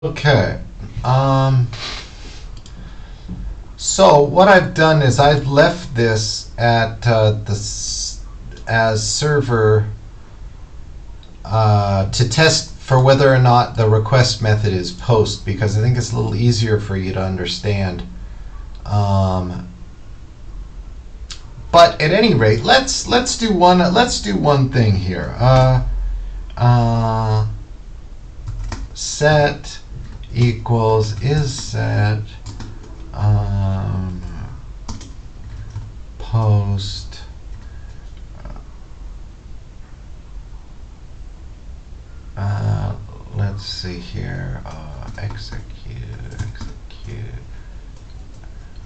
Okay. So what I've done is I've left this at as server to test for whether or not the request method is post, because I think it's a little easier for you to understand. But at any rate, let's do one thing here. Set equals is set post let's see here, execute.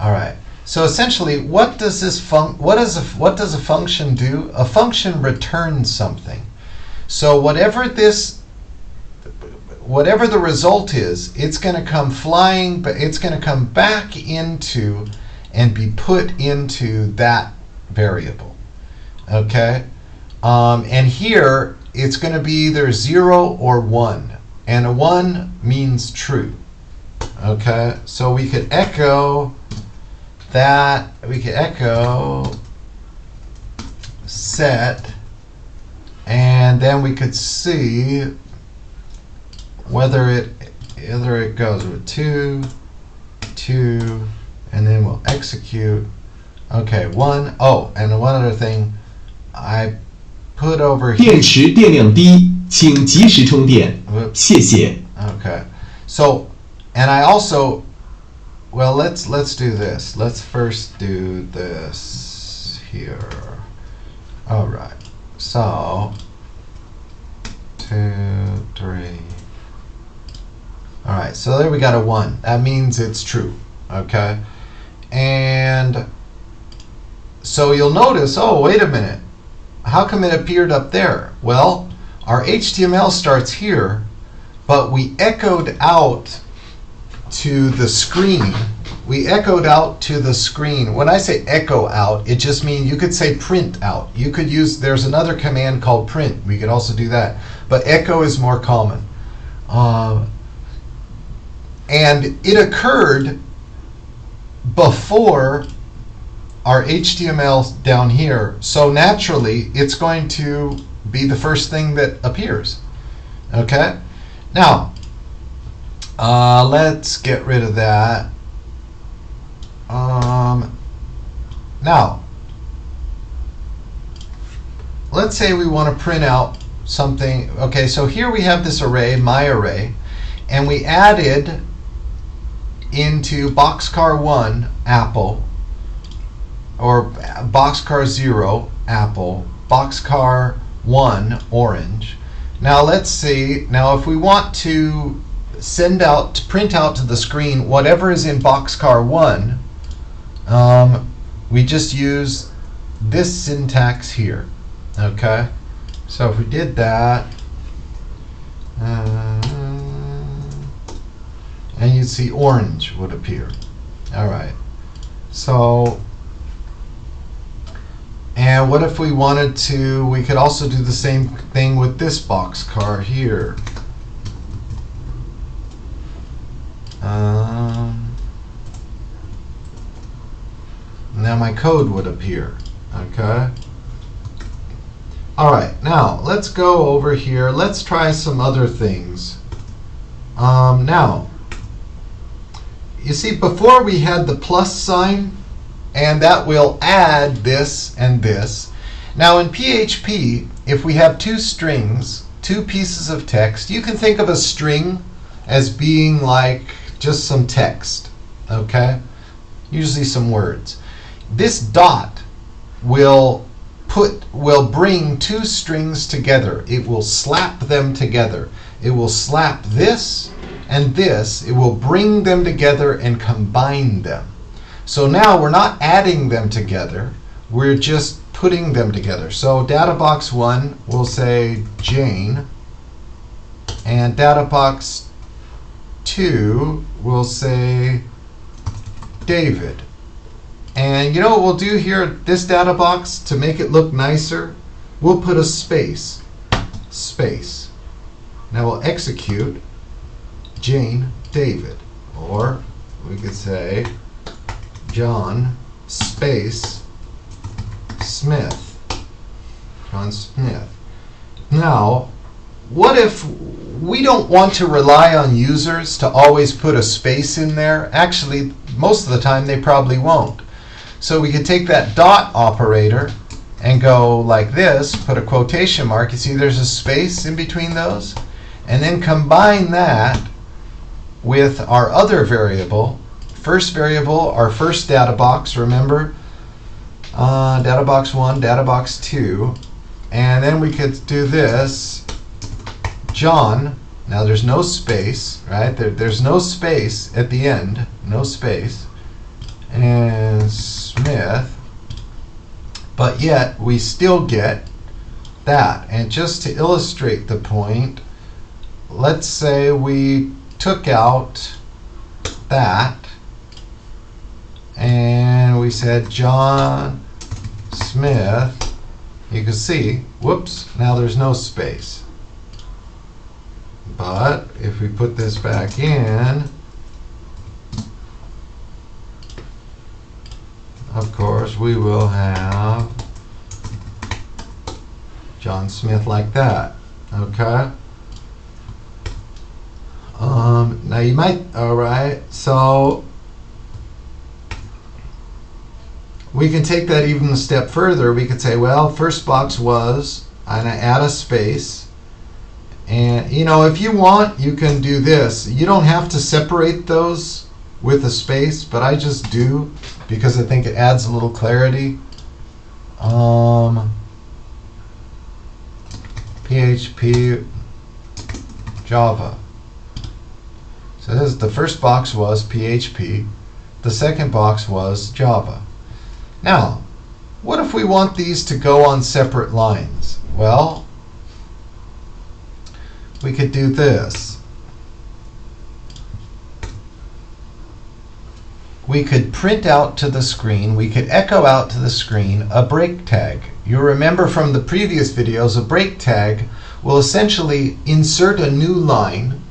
All right, so essentially what does a function do? A function returns something. So whatever the result is, it's going to come flying, but it's going to come back into and be put into that variable. Okay? And here, it's going to be either 0 or 1. And a 1 means true. Okay? So we could echo that. We could echo set, and then we could see whether it goes with 2, and then we'll execute. Okay, 1. Oh, and one other thing, I put over here. 电池电量低，请及时充电。谢谢。 Okay, so, and I also, well, let's do this. Let's first do this here. All right, so 2, 3. All right, so there we got a 1. That means it's true, okay? And so you'll notice, oh, wait a minute. How come it appeared up there? Well, our HTML starts here, but we echoed out to the screen. We echoed out to the screen. When I say echo out, it just means you could say print out. You could use, there's another command called print. We could also do that. But echo is more common. And it occurred before our HTML down here. So naturally, it's going to be the first thing that appears. Okay? Now, let's get rid of that. Now, let's say we want to print out something. Okay, so here we have this array, my array, and we added into boxcar 1 apple, or boxcar 0 apple, boxcar 1 orange. Now let's see, now if we want to print out to the screen whatever is in boxcar 1, we just use this syntax here. Okay, so if we did that, and you'd see orange would appear. All right. So, and what if we wanted to, we could also do the same thing with this boxcar here. Now my code would appear. Okay. All right, now let's go over here. Let's try some other things. Now, you see, before we had the plus sign, and that will add this and this. Now in PHP, if we have two strings, two pieces of text, you can think of a string as being like just some text, okay? Usually some words. This dot will bring two strings together. It will slap them together. It will slap this and this. It will bring them together and combine them. So now we're not adding them together. We're just putting them together. So databox 1 will say Jane, and databox 2 will say David. And you know what we'll do here, this data box, to make it look nicer? We'll put a space. Now we'll execute Jane, David. Or we could say John space Smith. John Smith. Now, what if we don't want to rely on users to always put a space in there? Actually, most of the time they probably won't. So we could take that dot operator and go like this, put a quotation mark. You see there's a space in between those? And then combine that with our other variable. First variable, our first data box, remember? Data box 1, data box 2. And then we could do this. John, now there's no space, right? There's no space at the end, no space. And Smith, but yet we still get that. And just to illustrate the point, let's say we took out that and we said John Smith. You can see, whoops, now there's no space. But if we put this back in, of course, we will have John Smith like that. Okay? Now you might, all right, so we can take that even a step further. We could say, well, first box was, and I add a space. And, you know, if you want, you can do this. You don't have to separate those with a space, but I just do because I think it adds a little clarity. PHP Java. So this is, the first box was PHP. The second box was Java. Now, what if we want these to go on separate lines? Well, we could do this. We could print out to the screen, we could echo out to the screen a break tag. You remember from the previous videos, a break tag will essentially insert a new line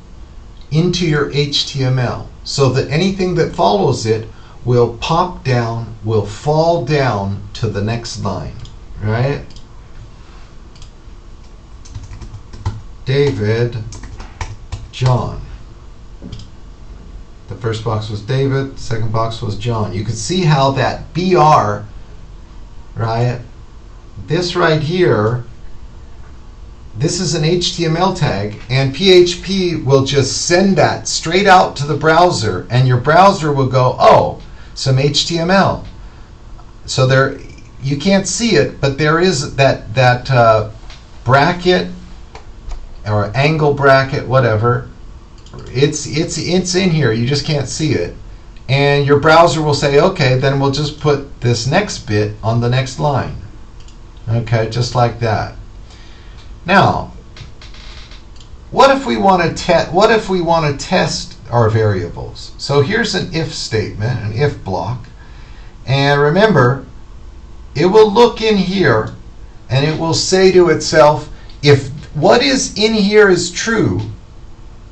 into your HTML so that anything that follows it will pop down, will fall down to the next line, right? David, John. The first box was David, the second box was John. You can see how that BR, right? This right here, this is an HTML tag, and PHP will just send that straight out to the browser, and your browser will go, oh, some HTML. So there, you can't see it, but there is that bracket or angle bracket, whatever. It's in here. You just can't see it, and your browser will say, okay, then we'll just put this next bit on the next line. Okay, just like that. Now, what if we want to test our variables? So here's an if statement, an if block, and remember, it will look in here and it will say to itself, if what is in here is true,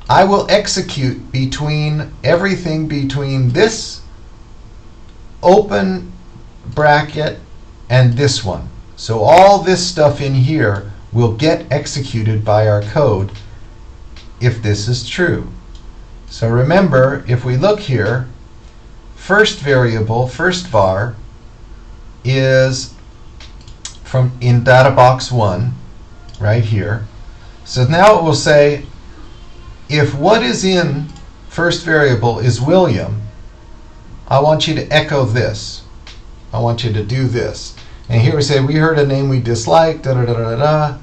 I will execute everything between this open bracket and this one. So all this stuff in here will get executed by our code if this is true. So remember, if we look here, first variable, first var, is in data box 1, right here. So now it will say, if what is in first variable is William, I want you to echo this. I want you to do this. And here we say, we heard a name we dislike, da da da da da,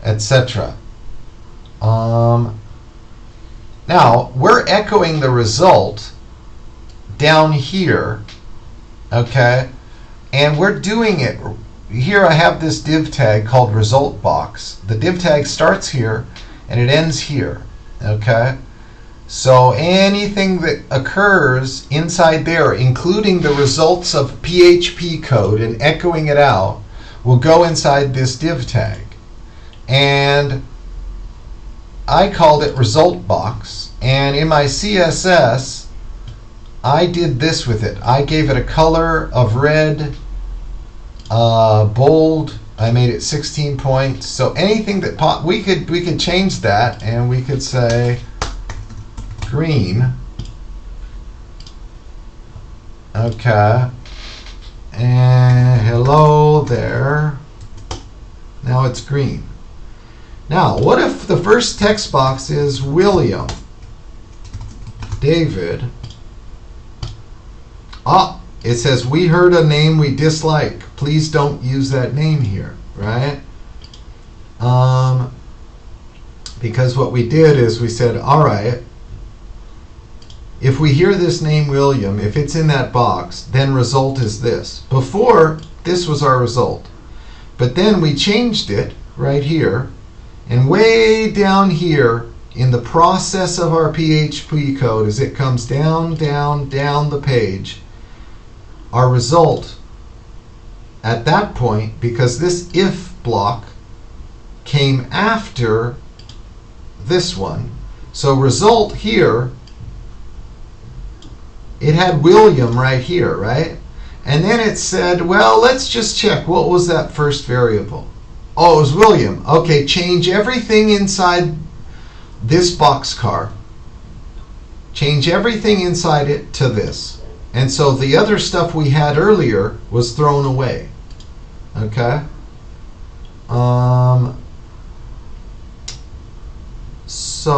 etc. Now, we're echoing the result down here, okay? And we're doing it. Here I have this div tag called result box. The div tag starts here and it ends here, okay? So anything that occurs inside there, including the results of PHP code and echoing it out, will go inside this div tag. And I called it result box, And in my CSS, I did this with it. I gave it a color of red, bold. I made it 16 points. So anything that we could change that, and we could say green. Okay. And hello there. Now it's green. Now, what if the first text box is William, David? It says, we heard a name we dislike. Please don't use that name here, right? Because what we did is we said, all right, if we hear this name William, if it's in that box, then result is this. Before, this was our result. But then we changed it right here, and way down here in the process of our PHP code, as it comes down, down, down the page, our result at that point, because this if block came after this one, so result here, it had William right here, right? And then it said, well, let's just check. What was that first variable? Oh, it was William. Okay, change everything inside this boxcar. Change everything inside it to this. And so the other stuff we had earlier was thrown away. Okay? So